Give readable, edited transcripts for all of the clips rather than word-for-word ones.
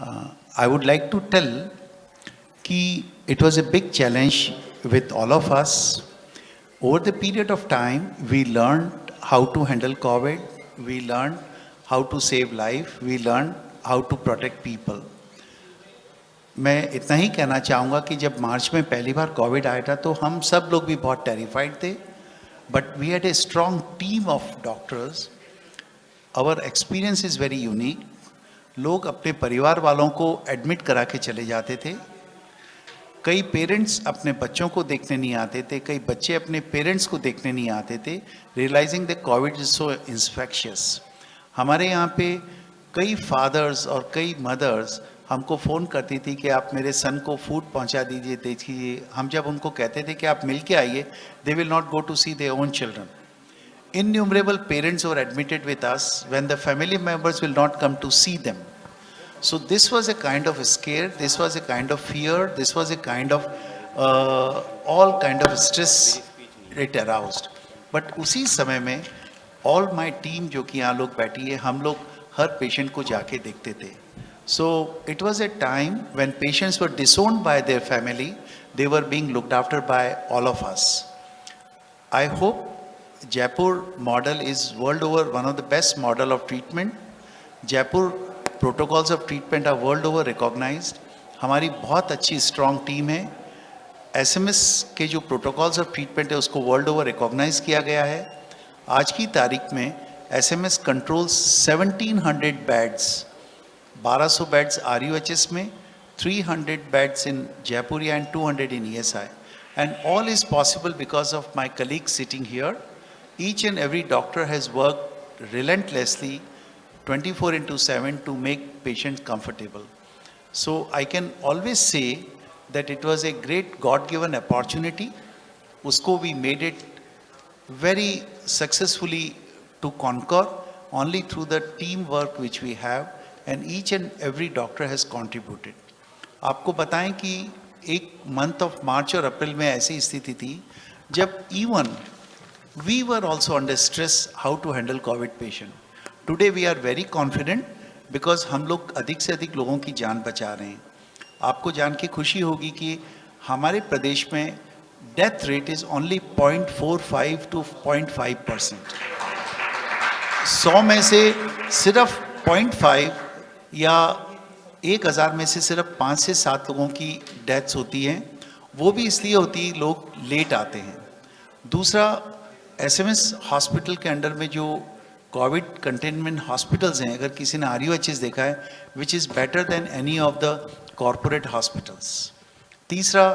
I would like to tell कि it was a big challenge with all of us. Over the period of time, we learned how to handle COVID, we learned how to save life, we learned how to protect people. मैं इतना ही कहना चाहूँगा कि जब मार्च में पहली बार Covid आया था तो हम सब लोग भी बहुत टेरिफाइड थे, but we had a strong team of doctors. Our experience is very unique. लोग अपने परिवार वालों को एडमिट करा के चले जाते थे. कई पेरेंट्स अपने बच्चों को देखने नहीं आते थे, कई बच्चे अपने पेरेंट्स को देखने नहीं आते थे, realising the Covid is so infectious. हमारे यहाँ पे कई फादर्स और कई मदर्स हमको फ़ोन करती थी कि आप मेरे सन को फूड पहुँचा दीजिए, देखिए. हम जब उनको कहते थे कि आप मिल के आइए, they will not go to see their own children. Innumerable parents were admitted with us when the family members will not come to see them. So this was a kind of scare, this was a kind of fear, this was a kind of all kind of stress it aroused. But उसी समय में all my team जो कि यहाँ लोग बैठी है, हम लोग हर patient को जाके देखते थे. So it was a time when patients were disowned by their family, they were being looked after by all of us. I hope Jaipur model is world over one of the best model of treatment. Jaipur protocols of treatment are world over recognized. हमारी बहुत अच्छी strong team है. SMS के जो protocols of treatment है उसको world over recognize किया गया है. आज की तारीख में SMS controls 1700 beds, 1200 beds RUHS में, 300 beds in Jaipuria and 200 in ESI. And all is possible because of my colleagues sitting here. Each and every doctor has worked relentlessly 24/7 to make patients comfortable. So I can always say that it was a great God-given opportunity. Usko we made it very successfully to conquer only through the teamwork which we have, and each and every doctor has contributed. आपको बताएं कि एक month of March और अप्रैल में ऐसी स्थिति थी जब even we were also under stress how to handle COVID patient. Today we are very confident because हम लोग अधिक से अधिक लोगों की जान बचा रहे हैं. आपको जान के खुशी होगी कि हमारे प्रदेश में death rate is only 0.45 to 0.5%. 100 में से सिर्फ 0.5 या 1000 में से सिर्फ 5 से 7 लोगों की डेथ्स होती हैं. वो भी इसलिए होती है लोग लेट आते हैं. दूसरा, SMS हॉस्पिटल के अंडर में जो कोविड कंटेनमेंट हॉस्पिटल्स हैं, अगर किसी ने RUHS देखा है, which is better than any of the corporate hospitals. तीसरा,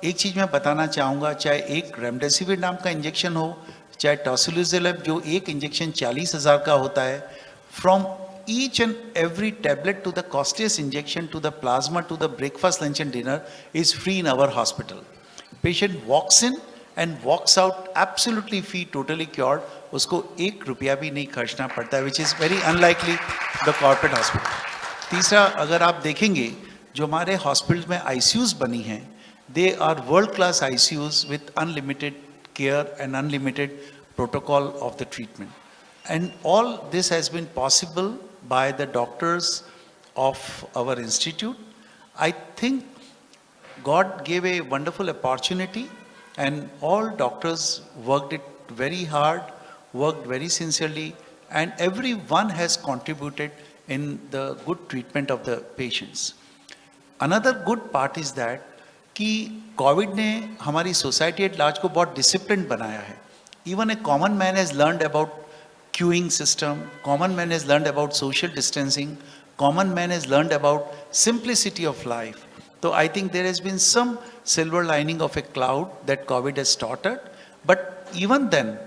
एक चीज़ मैं बताना चाहूँगा, चाहे एक रेमडेसिविर नाम का इंजेक्शन हो, चाहे टॉसिलिजुमैब जो एक इंजेक्शन 40,000 का होता है, from each and every tablet to the costliest injection to the plasma to the breakfast, lunch and dinner is free in our hospital. Patient walks in and walks out absolutely free, totally cured. उसको 1 रुपया भी नहीं खर्चना पड़ता है, which is very unlikely the corporate hospital. तीसरा, अगर आप देखेंगे जो हमारे हॉस्पिटल में ICUs बनी हैं, they are world class ICUs with unlimited care and unlimited protocol of the treatment. And all this has been possible by the doctors of our institute. I think God gave a wonderful opportunity and all doctors worked it very hard, worked very sincerely, and everyone has contributed in the good treatment of the patients. Another good part is that कि COVID ने हमारी society at large को बहुत disciplined बनाया है. Even a common man has learned about queuing system, common man has learned about social distancing, common man has learned about simplicity of life. So I think there has been some silver lining of a cloud that COVID has started, but even then,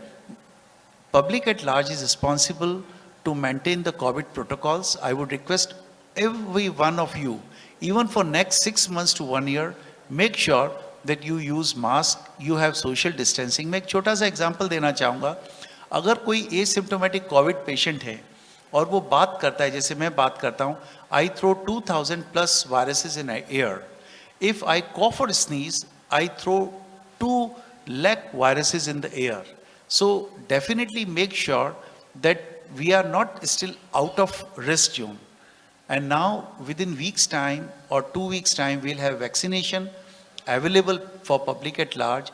public at large is responsible to maintain the COVID protocols. I would request every one of you, even for next 6 months to 1 year, make sure that you use mask, you have social distancing. मैं एक छोटा सा example देना चाहूँगा. अगर कोई asymptomatic Covid patient है और वो बात करता है, जैसे मैं बात करता हूँ, I throw 2000+ viruses in air. If I cough or sneeze, I throw 2 lakh viruses in the air. So definitely make sure that we are not still out of risk zone. And now within weeks time or 2 weeks time, we'll have vaccination available for public at large,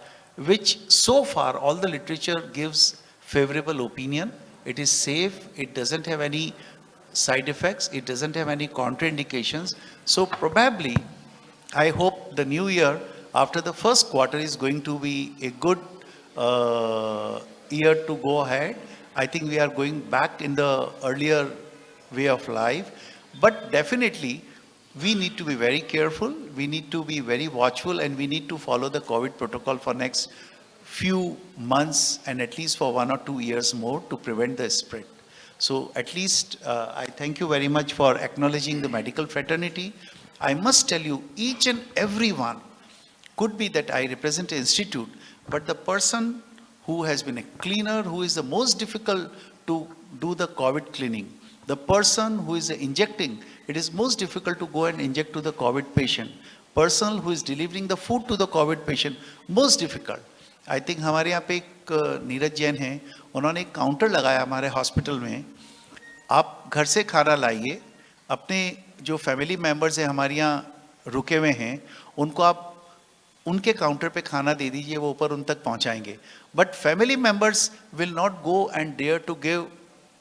which so far all the literature gives favorable opinion. It is safe, it doesn't have any side effects, it doesn't have any contraindications. So probably, I hope the new year after the first quarter is going to be a good year to go ahead. I think we are going back in the earlier way of life, but definitely we need to be very careful, we need to be very watchful, and we need to follow the COVID protocol for next few months and at least for 1 or 2 years more to prevent the spread. So at least I thank you very much for acknowledging the medical fraternity. I must tell you, each and every one, could be that I represent an institute, but the person who has been a cleaner, who is the most difficult to do the COVID cleaning, the person who is injecting, it is most difficult to go and inject to the COVID patient. Person who is delivering the food to the COVID patient, most difficult. I think हमारे यहाँ पे एक नीरज जैन हैं, उन्होंने एक counter लगाया हमारे hospital में. आप घर से खाना लाइए, अपने जो फैमिली मेंबर्स हैं हमारे यहाँ रुके हुए हैं, उनको आप उनके काउंटर पे खाना दे दीजिए, वो ऊपर उन तक पहुंचाएंगे. But family members will not go and dare to give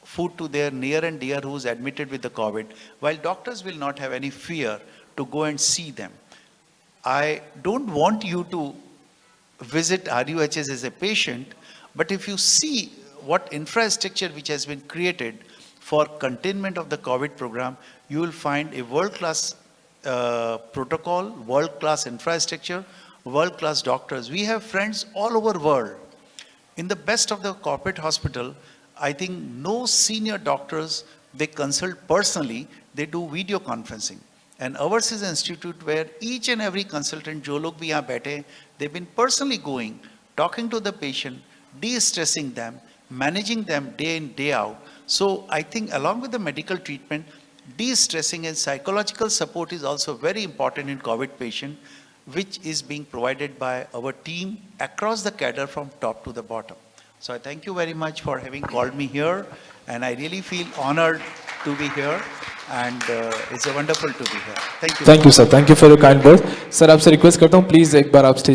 food to their near and dear who is admitted with the COVID, while doctors will not have any fear to go and see them. I don't want you to visit RUHS as a patient, but if you see what infrastructure which has been created for containment of the COVID program, you will find a world-class protocol, world-class infrastructure, world-class doctors. We have friends all over the world. In the best of the corporate hospital, I think no senior doctors, they consult personally, they do video conferencing. And ours is an institute where each and every consultant, जो लोग भी यहाँ बैठे, they've been personally going, talking to the patient, de-stressing them, managing them day in, day out. So I think along with the medical treatment, de-stressing and psychological support is also very important in COVID patient, which is being provided by our team across the cadre from top to the bottom. So I thank you very much for having called me here, and I really feel honored to be here, and it's a wonderful to be here. Thank you. Thank you, sir. Thank you for your kind words. Sir, आपसे request करता हूँ, please एक बार आप stage